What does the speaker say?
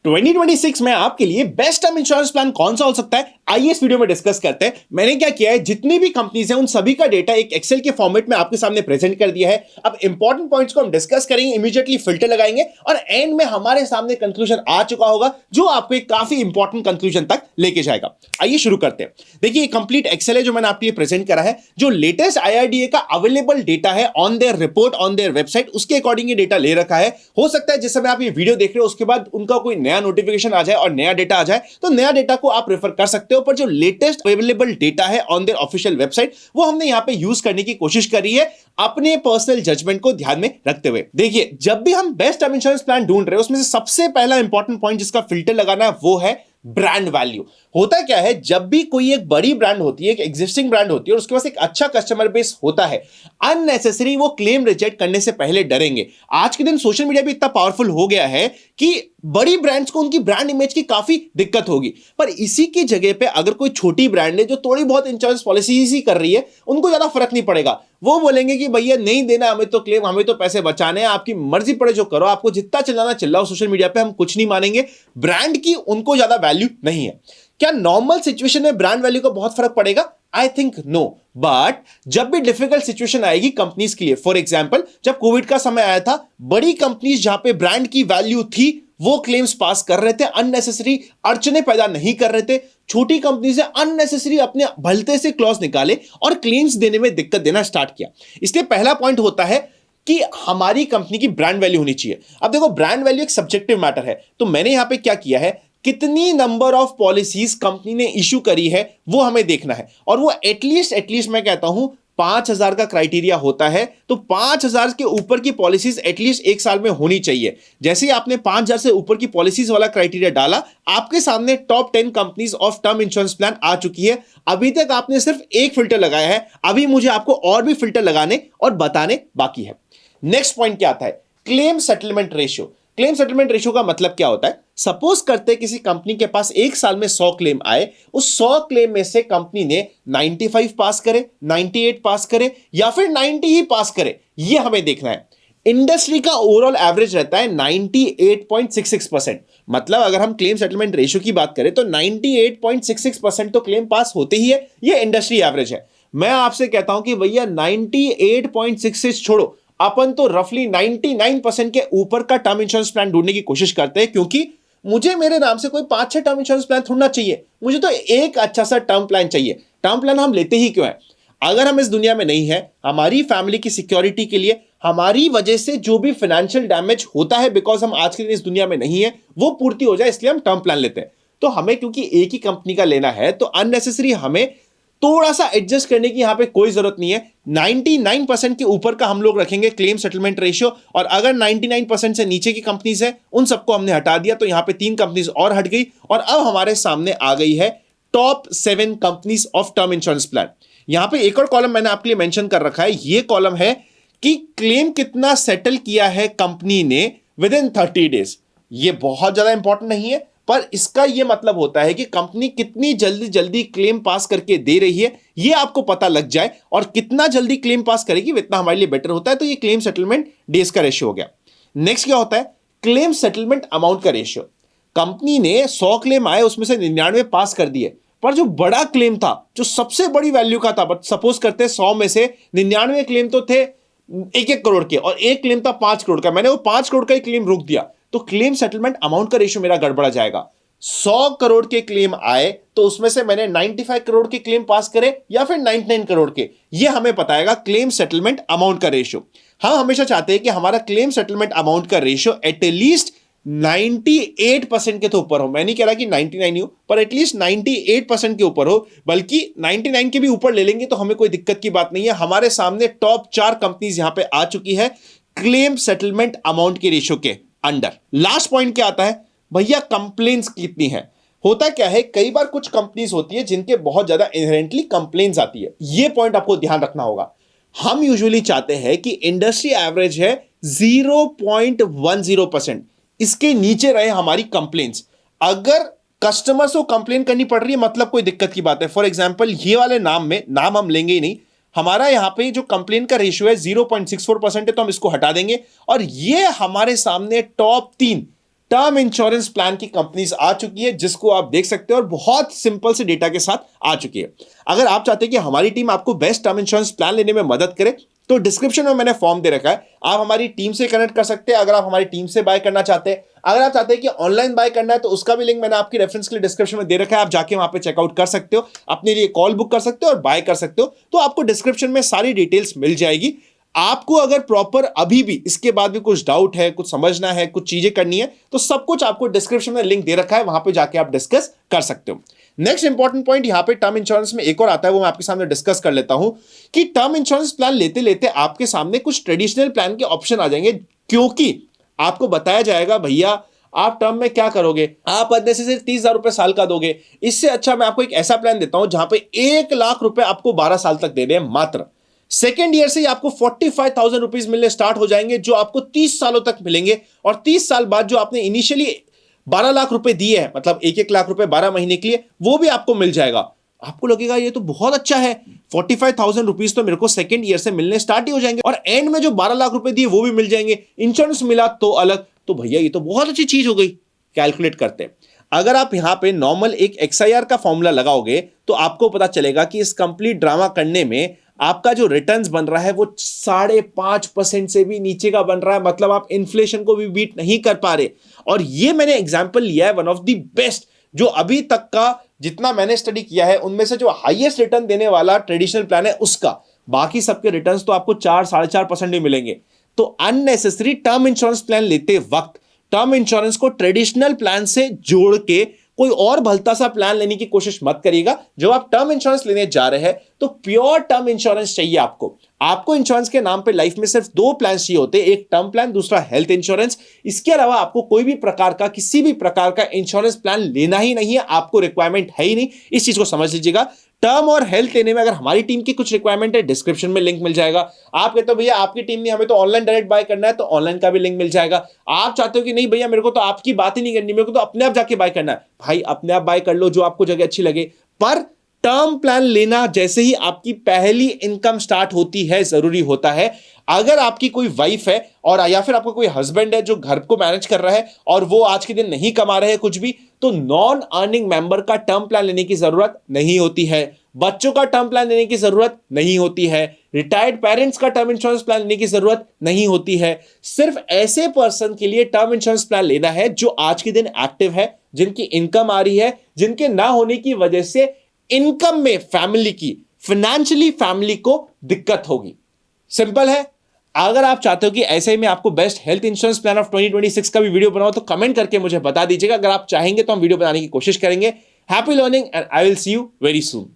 2026 में आपके लिए बेस्ट टर्म इंश्योरेंस प्लान कौन सा हो सकता है, आइए इस वीडियो में डिस्कस करते हैं। मैंने क्या किया है, जितनी भी कंपनीज हैं उन सभी का डेटा एक एक्सेल के फॉर्मेट में आपके सामने प्रेजेंट कर दिया है। अब इंपॉर्टेंट पॉइंट्स को हम डिस्कस करेंगे, इमीडिएटली फिल्टर लगाएंगे और एंड में हमारे सामने कंक्लूजन आ चुका होगा जो आपको एक काफी इंपॉर्टेंट कंक्लूजन तक लेके जाएगा। आइए शुरू करते हैं। देखिए, ये कंप्लीट एक्सेल है जो मैंने आपके लिए प्रेजेंट करा है। जो लेटेस्ट IRDA का अवेलेबल डेटा है on their report on their website, उसके अकॉर्डिंग ये डेटा ले रखा है। हो सकता है जिस समय आप ये वीडियो देख रहे हो उसके बाद उनका कोई नया नोटिफिकेशन आ जाए और नया डेटा आ जाए, तो नया डेटा को आप रेफर कर सकते हो। पर जो लेटेस्ट अवेलेबल डेटा है ऑन देयर ऑफिशियल वेबसाइट, वो हमने यहां पे यूज करने की कोशिश करी है अपने पर्सनल जजमेंट को ध्यान में रखते हुए। देखिए, जब भी हम बेस्ट टर्म इंश्योरेंस प्लान ढूंढ रहे हैं उसमें से सबसे पहला इंपॉर्टेंट पॉइंट जिसका फिल्टर लगाना है वो है ब्रांड वैल्यू। होता क्या है, जब भी कोई एक बड़ी ब्रांड होती है, एक एग्जिस्टिंग ब्रांड होती है और उसके पास एक अच्छा कस्टमर बेस होता है, अननेसेसरी वो क्लेम रिजेक्ट करने से पहले डरेंगे। आज के दिन सोशल मीडिया भी इतना पावरफुल हो गया है कि बड़ी ब्रांड्स को उनकी ब्रांड इमेज की काफी दिक्कत होगी। पर इसी की जगह पे अगर कोई छोटी ब्रांड है जो थोड़ी बहुत इंश्योरेंस पॉलिसीज ही कर रही है, उनको ज्यादा फर्क नहीं पड़ेगा। वो बोलेंगे कि भैया नहीं देना हमें तो क्लेम, हमें तो पैसे बचाने हैं, आपकी मर्जी पड़े जो करो, आपको जितना चिल्लाना चिल्लाओ सोशल मीडिया पे, हम कुछ नहीं मानेंगे। ब्रांड की उनको ज्यादा वैल्यू नहीं है। क्या नॉर्मल सिचुएशन में ब्रांड वैल्यू का बहुत फर्क पड़ेगा? I think no. बट जब भी डिफिकल्ट सिचुएशन आएगी कंपनीज के लिए, फॉर एग्जांपल जब कोविड का समय आया था, बड़ी कंपनीज जहां पे ब्रांड की वैल्यू थी वो क्लेम्स पास कर रहे थे, अननेसेसरी अड़चने पैदा नहीं कर रहे थे। छोटी कंपनी से अननेसेसरी अपने भलते से क्लॉज निकाले और क्लेम्स देने में दिक्कत देना स्टार्ट किया। इसलिए पहला पॉइंट होता है कि हमारी कंपनी की ब्रांड वैल्यू होनी चाहिए। अब देखो, ब्रांड वैल्यू एक सब्जेक्टिव मैटर है, तो मैंने यहां पे क्या किया है, कितनी नंबर ऑफ पॉलिसीज कंपनी ने इशू करी है वो हमें देखना है। और वो एटलीस्ट मैं कहता हूं 5,000 का क्राइटेरिया होता है, तो 5,000 के ऊपर की पॉलिसीज एटलीस्ट एक साल में होनी चाहिए। जैसे ही आपने 5,000 से ऊपर की पॉलिसीज वाला क्राइटेरिया डाला, आपके सामने top 10 companies of term insurance plan आ चुकी है। अभी तक आपने सिर्फ एक फिल्टर लगाया है, अभी मुझे आपको और भी फिल्टर लगाने और बताने बाकी है। नेक्स्ट पॉइंट क्या आता है, claim settlement ratio. Claim settlement ratio का मतलब क्या होता है? सपोज करते हैं किसी कंपनी के पास एक साल में 100 क्लेम आए, उस 100 क्लेम में से कंपनी ने 95 पास करे, 98 पास करे या फिर 90 ही पास करे, यह हमें देखना है। इंडस्ट्री का ओवरऑल एवरेज रहता है 98.66%। मतलब अगर हम क्लेम सेटलमेंट रेशियो की बात करें तो 98.66% तो क्लेम पास होते ही है, यह इंडस्ट्री एवरेज है। मैं आपसे कहता हूं कि भैया 98.66 छोड़ो, अपन तो रफली 99% के ऊपर का टर्म इंश्योरेंस प्लान ढूंढने की कोशिश करते हैं, क्योंकि मुझे मेरे नाम से कोई 5-6 टर्म इंश्योरेंस प्लान ढूंढना चाहिए। मुझे तो एक अच्छा सा टर्म प्लान चाहिए। टर्म प्लान हम लेते ही क्यों है? अगर हम इस दुनिया में नहीं है, हमारी फैमिली की सिक्योरिटी के लिए, हमारी वजह से जो भी फाइनेंशियल डैमेज होता है बिकॉज हम आज के दिन इस दुनिया में नहीं है, वो पूर्ति हो जाए, इसलिए हम टर्म प्लान लेते हैं। तो हमें क्योंकि एक ही कंपनी का लेना है, तो अननेसेसरी हमें थोड़ा सा एडजस्ट करने की यहां पे कोई जरूरत नहीं है। 99% के ऊपर का हम लोग रखेंगे क्लेम सेटलमेंट रेशियो, और अगर 99% से नीचे की कंपनीज है उन सबको हमने हटा दिया, तो यहां पे 3 कंपनीज और हट गई और अब हमारे सामने आ गई है top 7 companies of term insurance plan. यहां पे एक और कॉलम मैंने आपके लिए मेंशन कर रखा है, ये कॉलम है कि क्लेम कितना सेटल किया है कंपनी ने विद इन 30 डेज। ये बहुत ज्यादा इंपॉर्टेंट नहीं है, पर इसका यह मतलब होता है कि कंपनी कितनी जल्दी जल्दी क्लेम पास करके दे रही है, यह आपको पता लग जाए, और कितना जल्दी क्लेम पास करेगी इतना हमारे लिए बेटर होता है। तो ये क्लेम सेटलमेंट डेज का रेशियो हो गया। नेक्स्ट क्या होता है, क्लेम सेटलमेंट अमाउंट का रेशियो। कंपनी ने 100 क्लेम आए, उसमें से 99 पास कर दिए, पर जो बड़ा क्लेम था, जो सबसे बड़ी वैल्यू का था, बट सपोज करते हैं 100 में से 99 क्लेम तो थे 1-1 करोड़ के और एक क्लेम था 5 करोड़ का, मैंने वो 5 करोड़ का ही क्लेम रोक दिया, तो क्लेम सेटलमेंट अमाउंट का रेशियो मेरा गड़बड़ा जाएगा। 100 करोड़ के क्लेम आए तो उसमें से मैंने 95 करोड़ के क्लेम पास करे या फिर 99 करोड़ के, यह हमें बताएगा क्लेम सेटलमेंट अमाउंट का रेशियो। हम हमेशा चाहते हैं कि हमारा क्लेम सेटलमेंट अमाउंट का रेशियो एटलीस्ट 98% के तो ऊपर हो। मैं नहीं कह रहा कि 99 हो, पर एटलीस्ट 98% के ऊपर हो, बल्कि 99 के भी ऊपर ले लेंगे तो हमें कोई दिक्कत की बात नहीं है। हमारे सामने टॉप 4 कंपनीज यहां पे आ चुकी है क्लेम सेटलमेंट अमाउंट के रेशियो के अंडर। लास्ट पॉइंट क्या आता है, भैया कंप्लेंट्स कितनी है। होता क्या है, कई बार कुछ कंपनीज होती है जिनके बहुत ज्यादा इनहेरेंटली कंप्लेंट्स आती है, यह पॉइंट आपको ध्यान रखना होगा। हम यूजुअली चाहते हैं कि इंडस्ट्री एवरेज है 0.10%, इसके नीचे रहे हमारी कंप्लेंट्स। अगर कस्टमर्स को कंप्लेन करनी पड़ रही है मतलब कोई दिक्कत की बात है। फॉर एग्जांपल ये वाले नाम में, नाम हम लेंगे ही नहीं, हमारा यहां पे जो कंप्लेन का रेशियो है 0.64% है, तो हम इसको हटा देंगे और ये हमारे सामने टॉप 3 टर्म इंश्योरेंस प्लान की कंपनीज आ चुकी है, जिसको आप देख सकते हो और बहुत सिंपल से डेटा के साथ आ चुकी है। अगर आप चाहते हैं कि हमारी टीम आपको बेस्ट टर्म इंश्योरेंस प्लान लेने में मदद करे, तो डिस्क्रिप्शन में मैंने फॉर्म दे रखा है, आप हमारी टीम से कनेक्ट कर सकते हैं। अगर आप हमारी टीम से बाय करना चाहते हैं, अगर आप चाहते हैं कि ऑनलाइन बाय करना है, तो उसका भी लिंक मैंने आपकी रेफरेंस के लिए डिस्क्रिप्शन में दे रखा है, आप जाके वहां पे चेकआउट कर सकते हो, अपने लिए कॉल बुक कर सकते हो और बाय कर सकते हो। तो आपको डिस्क्रिप्शन में सारी डिटेल्स मिल जाएगी। आपको अगर प्रॉपर अभी भी इसके बाद भी कुछ डाउट है, कुछ समझना है, कुछ चीजें करनी है, तो सब कुछ आपको डिस्क्रिप्शन में लिंक दे रखा है, वहां पे जाके आप डिस्कस कर सकते हो। नेक्स्ट इंपॉर्टेंट पॉइंट यहां पे टर्म इंश्योरेंस में एक और आता है, वो मैं आपके सामने डिस्कस कर लेता हूं कि टर्म इंश्योरेंस प्लान लेते लेते आपके सामने कुछ ट्रेडिशनल प्लान के ऑप्शन आ जाएंगे, क्योंकि आपको बताया जाएगा भैया आप टर्म में क्या करोगे, आप अंदर से सिर्फ 30,000 रुपए साल का दोगे। इससे अच्छा मैं आपको एक ऐसा प्लान देता हूं जहां पे 1,00,000 रुपए आपको 12 साल तक दे दें मात्र। सेकेंड ईयर से ही आपको 45,000 रुपीज मिलने स्टार्ट हो जाएंगे, जो आपको 30 सालों तक मिलेंगे। और 30 साल बाद जो आपने इनिशियली 12 लाख रुपए दिए हैं, मतलब 1-1 लाख रुपए 12 महीने के लिए, वो भी आपको मिल जाएगा। आपको लगेगा ये तो बहुत अच्छा है, 45,000 रुपीज तो मेरे को सेकेंड ईयर से मिलने स्टार्ट ही हो जाएंगे, और एंड में जो 12 लाख रुपए दिए वो भी मिल जाएंगे, इंश्योरेंस मिला तो अलग। तो भैया ये तो बहुत अच्छी चीज हो गई। कैलकुलेट करते हैं, अगर आप यहां पे नॉर्मल एक XIR का फॉर्मूला लगाओगे, तो आपको पता चलेगा कि इस कंप्लीट ड्रामा करने में आपका जो रिटर्न्स बन रहा है वो 5.5% से भी नीचे का बन रहा है। मतलब आप इन्फ्लेशन को भी बीट नहीं कर पा रहे। और ये मैंने एग्जांपल लिया है वन ऑफ द बेस्ट, जो अभी तक का जितना मैंने स्टडी किया है उनमें से जो हाईएस्ट रिटर्न देने वाला ट्रेडिशनल प्लान है उसका। बाकी सबके रिटर्न्स तो आपको 4-4.5% ही मिलेंगे। तो अननेसेसरी टर्म इंश्योरेंस प्लान लेते वक्त टर्म इंश्योरेंस को ट्रेडिशनल प्लान से जोड़ के कोई और भलता सा प्लान लेने की कोशिश मत करिएगा। जब आप टर्म इंश्योरेंस लेने जा रहे हैं तो प्योर टर्म इंश्योरेंस चाहिए आपको इंश्योरेंस के नाम पे लाइफ में सिर्फ 2 प्लान चाहिए होते हैं, एक टर्म प्लान, दूसरा हेल्थ इंश्योरेंस। इसके अलावा आपको कोई भी प्रकार का किसी भी प्रकार का इंश्योरेंस प्लान लेना ही नहीं है, आपको रिक्वायरमेंट है ही नहीं। इस चीज को समझ लीजिएगा। टर्म और हेल्थ लेने में अगर हमारी टीम की कुछ रिक्वायरमेंट है, डिस्क्रिप्शन में लिंक मिल जाएगा। आप कहते हो भैया आपकी टीम नहीं, हमें तो ऑनलाइन डायरेक्ट बाय करना है, तो ऑनलाइन का भी लिंक मिल जाएगा। आप चाहते हो कि नहीं भैया मेरे को तो आपकी बात ही नहीं करनी, मेरे को तो अपने आप जाके बाय करना है, भाई अपने आप बाय कर लो जो आपको जगह अच्छी लगे। पर टर्म प्लान लेना जैसे ही आपकी पहली इनकम स्टार्ट होती है जरूरी होता है। अगर आपकी कोई वाइफ है और या फिर आपका कोई हस्बैंड है जो घर को मैनेज कर रहा है और वो आज के दिन नहीं कमा रहे हैं कुछ भी, तो नॉन अर्निंग मेंबर का टर्म प्लान लेने की जरूरत नहीं होती है। बच्चों का टर्म प्लान लेने की जरूरत नहीं होती है। रिटायर्ड पेरेंट्स का टर्म इंश्योरेंस प्लान लेने की जरूरत नहीं होती है। सिर्फ ऐसे पर्सन के लिए टर्म इंश्योरेंस प्लान लेना है जो आज के दिन एक्टिव है, जिनकी इनकम आ रही है, जिनके ना होने की वजह से इनकम में फैमिली की फाइनेंशियली फैमिली को दिक्कत होगी। सिंपल है। अगर आप चाहते हो कि ऐसे ही मैं आपको best health insurance plan of 2026 का भी वीडियो बनाऊं, तो कमेंट करके मुझे बता दीजिएगा। अगर आप चाहेंगे तो हम वीडियो बनाने की कोशिश करेंगे। Happy learning and I will see you very soon.